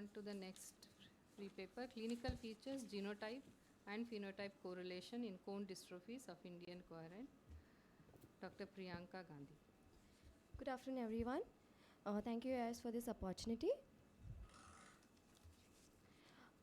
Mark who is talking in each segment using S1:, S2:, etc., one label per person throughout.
S1: on to the next free paper, Clinical Features, Genotype and Phenotype Correlation in Cone Dystrophies of Indian Coherent. Dr. Priyanka Gandhi.
S2: Good afternoon, everyone. Thank you, AIOC, for this opportunity.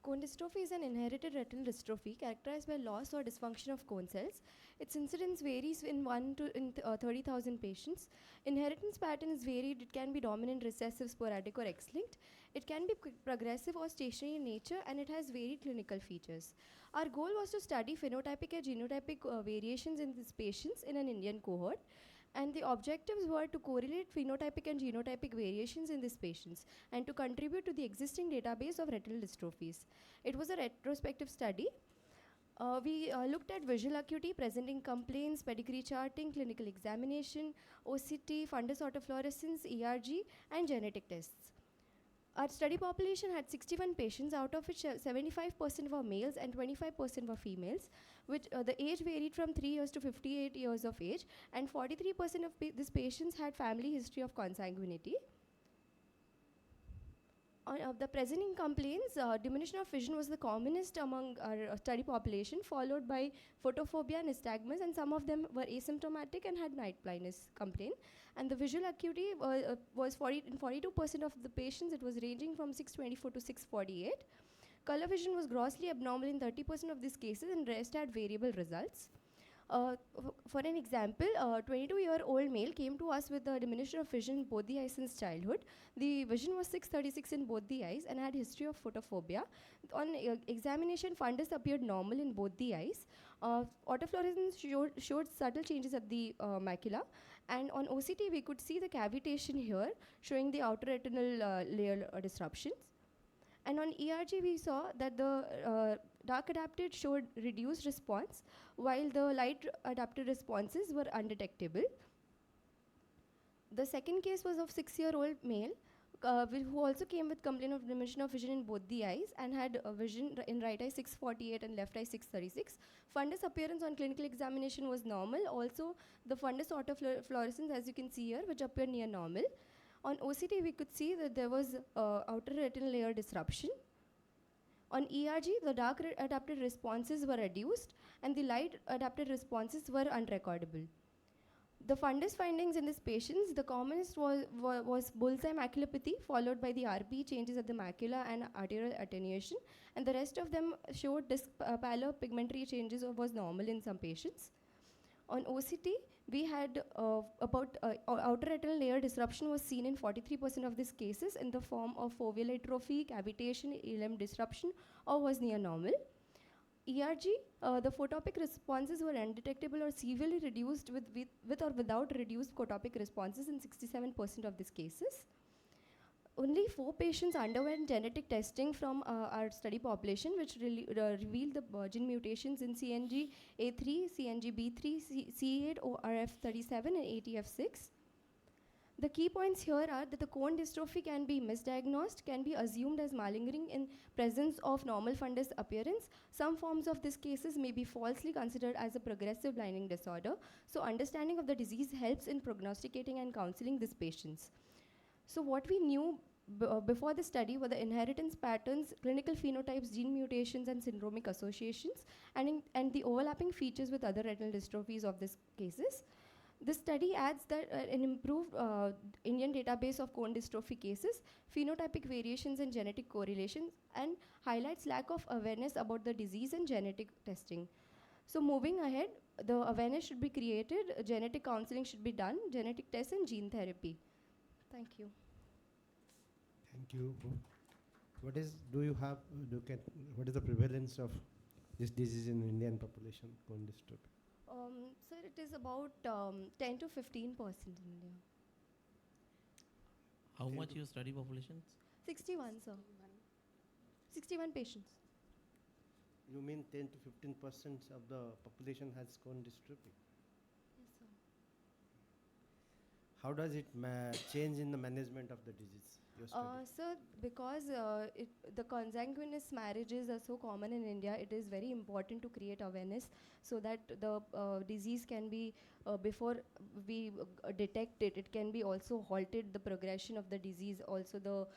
S2: Cone dystrophy is an inherited retinal dystrophy characterized by loss or dysfunction of cone cells. Its incidence varies in 30,000 patients. Inheritance pattern is varied. It can be dominant, recessive, sporadic, or X-linked. It can be progressive or stationary in nature, and it has varied clinical features. Our goal was to study phenotypic and genotypic variations in these patients in an Indian cohort. And the objectives were to correlate phenotypic and genotypic variations in these patients and to contribute to the existing database of retinal dystrophies. It was a retrospective study. We looked at visual acuity, presenting complaints, pedigree charting, clinical examination, OCT, fundus autofluorescence, ERG, and genetic tests. Our study population had 61 patients, out of which 75% were males and 25% were females, which the age varied from 3 years to 58 years of age, and 43% of these patients had family history of consanguinity. The presenting complaints, diminution of vision was the commonest among our study population, followed by photophobia, nystagmus, and some of them were asymptomatic and had night blindness complaint. And the visual acuity was 42% of the patients. It was ranging from 624 to 648. Color vision was grossly abnormal in 30% of these cases, and rest had variable results. For an example, a 22-year-old male came to us with a diminution of vision in both the eyes since childhood. The vision was 636 in both the eyes and had history of photophobia. On examination, fundus appeared normal in both the eyes. Autofluorescence showed subtle changes at the macula. And on OCT, we could see the cavitation here, showing the outer retinal layer disruptions. And on ERG, we saw that the dark adapted showed reduced response, while the light adapted responses were undetectable. The second case was of 6-year-old male who also came with complaint of diminution of vision in both the eyes and had vision in right eye 648 and left eye 636. Fundus appearance on clinical examination was normal. Also, the fundus autofluorescence, as you can see here, which appeared near normal. On OCT, we could see that there was outer retinal layer disruption. On ERG, the dark adapted responses were reduced and the light adapted responses were unrecordable. The fundus findings in these patients, the commonest was bullseye maculopathy, followed by the RP changes at the macula and arterial attenuation, and the rest of them showed disc pallor pigmentary changes was normal in some patients. On OCT, we had outer retinal layer disruption was seen in 43% of these cases in the form of foveal atrophy, cavitation, limb disruption, or was near normal. ERG, the photopic responses were undetectable or severely reduced with or without reduced photopic responses in 67% of these cases. Only 4 patients underwent genetic testing from our study population, which revealed the gene mutations in CNG-A3, CNG-B3, C8, ORF37, and ATF6. The key points here are that the cone dystrophy can be misdiagnosed, can be assumed as malingering in presence of normal fundus appearance. Some forms of these cases may be falsely considered as a progressive blinding disorder. So understanding of the disease helps in prognosticating and counseling these patients. So what we knew before the study were the inheritance patterns, clinical phenotypes, gene mutations, and syndromic associations, and the overlapping features with other retinal dystrophies of these cases. This study adds that an improved Indian database of cone dystrophy cases, phenotypic variations and genetic correlations, and highlights lack of awareness about the disease and genetic testing. So moving ahead, the awareness should be created, genetic counseling should be done, genetic tests and gene therapy. Thank you.
S3: Thank you. What is the prevalence of this disease in Indian population, cone dystrophy?
S2: Sir, it is about 10 to 15% in India.
S4: How much your study population?
S2: 61, sir. 61 patients.
S3: You mean 10 to 15% of the population has cone dystrophy?
S2: Yes, sir.
S3: How does it change in the management of the disease? your study?
S2: So, because the consanguineous marriages are so common in India, it is very important to create awareness so that the disease can be, before we detect it, it can be also halted the progression of the disease. Also, the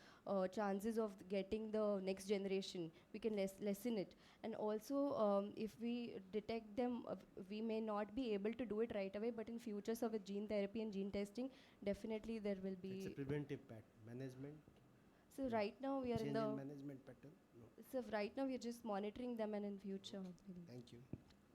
S2: chances of getting the next generation, we can lessen it. And also, if we detect them, we may not be able to do it right away, but in future, so with gene therapy and gene testing, definitely there will
S3: It's a
S2: be.
S3: preventive management.
S2: So
S3: Yeah.
S2: right now we are
S3: Change
S2: in the.
S3: in management pattern. No.
S2: So right now we are just monitoring them, and in future. maybe.
S3: Thank you.